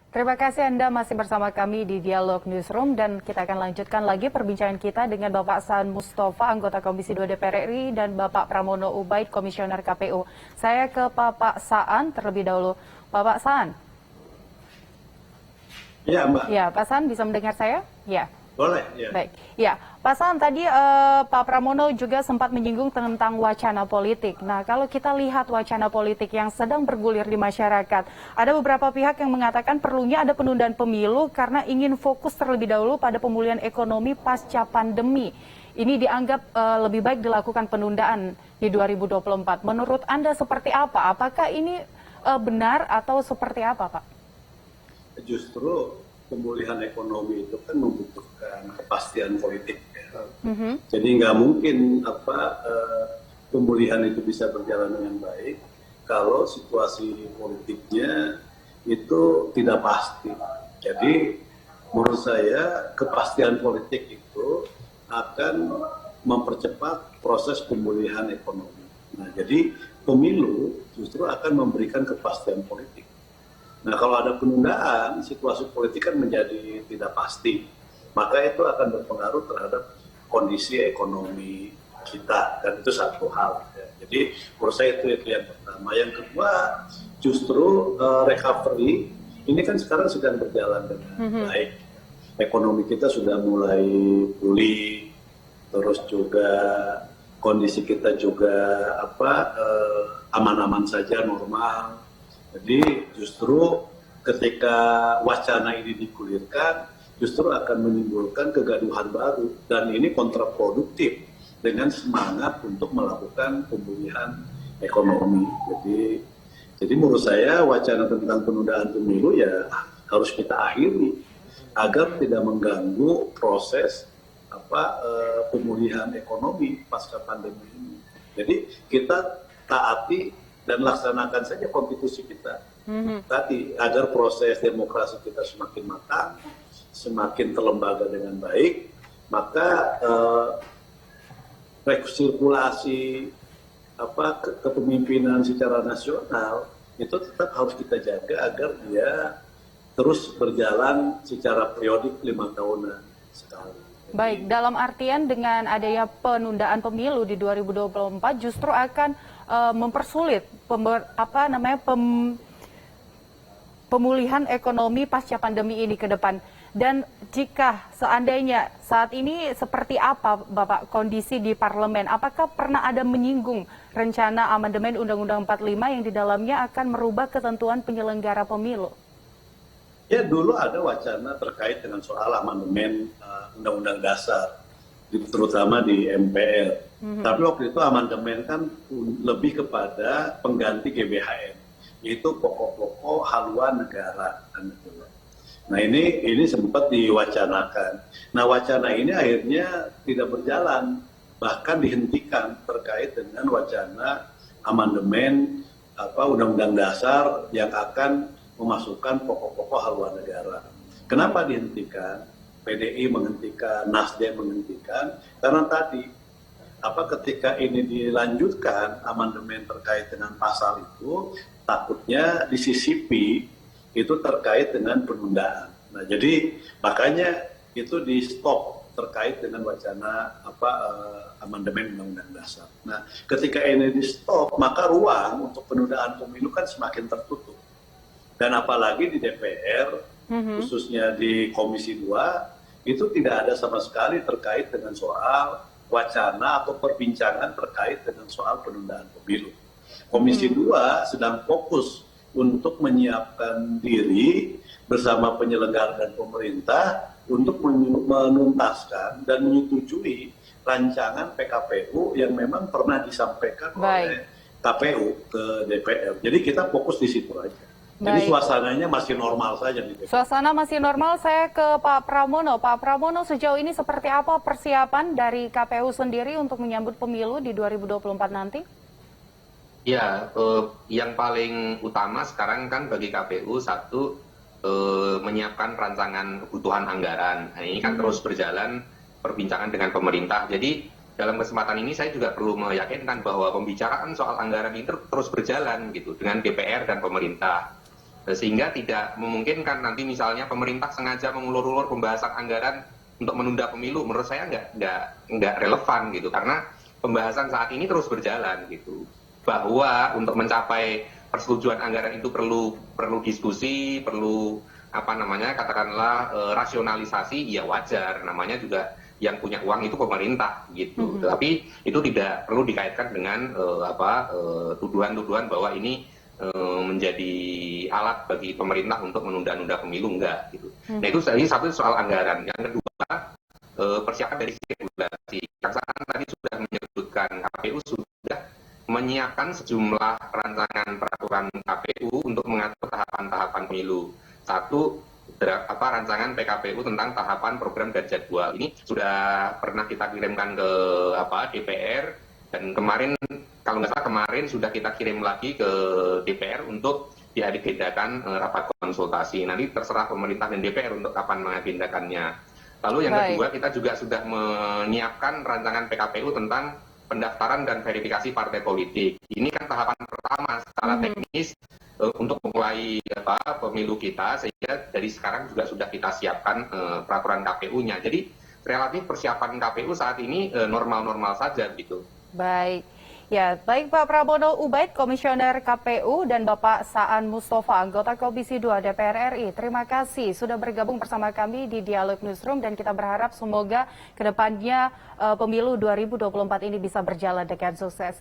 Terima kasih Anda masih bersama kami di Dialog Newsroom dan kita akan lanjutkan lagi perbincangan kita dengan Bapak Saan Mustafa, anggota Komisi 2 DPR RI, dan Bapak Pramono Ubaid, Komisioner KPU. Saya ke Bapak Saan terlebih dahulu. Bapak Saan. Ya, Mbak. Ya, Pak Saan bisa mendengar saya? Ya. Boleh, ya. Baik. Ya, Pak Saan, tadi Pak Pramono juga sempat menyinggung tentang wacana politik. Nah, kalau kita lihat wacana politik yang sedang bergulir di masyarakat, ada beberapa pihak yang mengatakan perlunya ada penundaan pemilu karena ingin fokus terlebih dahulu pada pemulihan ekonomi pasca pandemi. Ini dianggap lebih baik dilakukan penundaan di 2024. Menurut Anda seperti apa? Apakah ini benar atau seperti apa, Pak? Justru pemulihan ekonomi itu kan membutuhkan kepastian politik. Ya. Jadi nggak mungkin pemulihan itu bisa berjalan dengan baik kalau situasi politiknya itu tidak pasti. Jadi menurut saya kepastian politik itu akan mempercepat proses pemulihan ekonomi. Nah, jadi pemilu justru akan memberikan kepastian politik. Nah, kalau ada penundaan, situasi politik kan menjadi tidak pasti. Maka itu akan berpengaruh terhadap kondisi ekonomi kita. Dan itu satu hal. Ya. Jadi, menurut saya itu yang pertama. Yang kedua, justru recovery, ini kan sekarang sedang berjalan dengan baik. Ekonomi kita sudah mulai pulih, terus juga kondisi kita juga aman-aman saja, normal. Jadi justru ketika wacana ini digulirkan, justru akan menimbulkan kegaduhan baru. Dan ini kontraproduktif dengan semangat untuk melakukan pemulihan ekonomi. Jadi menurut saya wacana tentang penundaan pemilu ya harus kita akhiri agar tidak mengganggu proses pemulihan ekonomi pasca pandemi ini. Jadi kita taati dan laksanakan saja konstitusi kita tadi agar proses demokrasi kita semakin matang, semakin terlembaga dengan baik, maka resirkulasi kepemimpinan secara nasional itu tetap harus kita jaga agar dia terus berjalan secara periodik 5 tahunan sekali. Baik, dalam artian dengan adanya penundaan pemilu di 2024 justru akan mempersulit pemulihan ekonomi pasca pandemi ini ke depan. Dan jika seandainya saat ini seperti apa Bapak kondisi di parlemen, apakah pernah ada menyinggung rencana amandemen Undang-Undang 45 yang di dalamnya akan merubah ketentuan penyelenggara pemilu? Ya, dulu ada wacana terkait dengan soal amandemen Undang-Undang Dasar, terutama di MPR. Tapi waktu itu amandemen kan lebih kepada pengganti GBHN, yaitu pokok-pokok haluan negara. Nah ini sempat diwacanakan. Nah wacana ini akhirnya tidak berjalan, bahkan dihentikan terkait dengan wacana amandemen Undang-Undang Dasar yang akan memasukkan pokok-pokok haluan negara. Kenapa dihentikan? PDI menghentikan, Nasdem menghentikan, karena tadi ketika ini dilanjutkan amandemen terkait dengan pasal itu, takutnya disisipi itu terkait dengan penundaan. Nah, jadi makanya itu di stop terkait dengan wacana amandemen Undang-Undang Dasar. Nah, ketika ini di stop, maka ruang untuk penundaan pemilu kan semakin tertutup. Dan apalagi di DPR, khususnya di Komisi 2, itu tidak ada sama sekali terkait dengan soal wacana atau perbincangan terkait dengan soal penundaan pemilu. Komisi 2 sedang fokus untuk menyiapkan diri bersama penyelenggara dan pemerintah untuk menuntaskan dan menyetujui rancangan PKPU yang memang pernah disampaikan oleh KPU ke DPR. Jadi kita fokus di situ aja. Jadi suasananya masih normal saja. Suasana masih normal. Saya ke Pak Pramono. Pak Pramono, sejauh ini seperti apa persiapan dari KPU sendiri untuk menyambut pemilu di 2024 nanti? Ya, yang paling utama sekarang kan bagi KPU satu menyiapkan rancangan kebutuhan anggaran. Nah, ini kan terus berjalan perbincangan dengan pemerintah. Jadi dalam kesempatan ini saya juga perlu meyakinkan bahwa pembicaraan soal anggaran ini terus berjalan gitu dengan DPR dan pemerintah. Sehingga tidak memungkinkan nanti misalnya pemerintah sengaja mengulur-ulur pembahasan anggaran untuk menunda pemilu. Menurut saya nggak relevan gitu, karena pembahasan saat ini terus berjalan gitu. Bahwa untuk mencapai persetujuan anggaran itu perlu diskusi, perlu katakanlah rasionalisasi, ya wajar. Namanya juga yang punya uang itu pemerintah gitu. Tapi itu tidak perlu dikaitkan dengan tuduhan-tuduhan bahwa ini menjadi alat bagi pemerintah untuk menunda-nunda pemilu, enggak gitu. Nah itu satu soal anggaran. Yang kedua, persiapan dari sisi regulasi. Kang Saan tadi sudah menyebutkan KPU sudah menyiapkan sejumlah rancangan peraturan KPU untuk mengatur tahapan-tahapan pemilu. Satu, rancangan PKPU tentang tahapan program dan jadwal. Ini sudah pernah kita kirimkan ke DPR, dan kemarin kalau nggak salah kemarin sudah kita kirim lagi ke DPR untuk diagendakan rapat konsultasi. Nanti terserah pemerintah dan DPR untuk kapan mengagendakannya. Lalu yang kedua, kita juga sudah menyiapkan rancangan PKPU tentang pendaftaran dan verifikasi partai politik. Ini kan tahapan pertama secara teknis untuk memulai pemilu kita, sehingga dari sekarang juga sudah kita siapkan peraturan KPU-nya. Jadi relatif persiapan KPU saat ini normal-normal saja gitu. Baik. Ya, baik Pak Pramono Ubaid, Komisioner KPU, dan Bapak Saan Mustafa, anggota Komisi 2 DPR RI. Terima kasih sudah bergabung bersama kami di Dialog Newsroom, dan kita berharap semoga kedepannya pemilu 2024 ini bisa berjalan dengan sukses.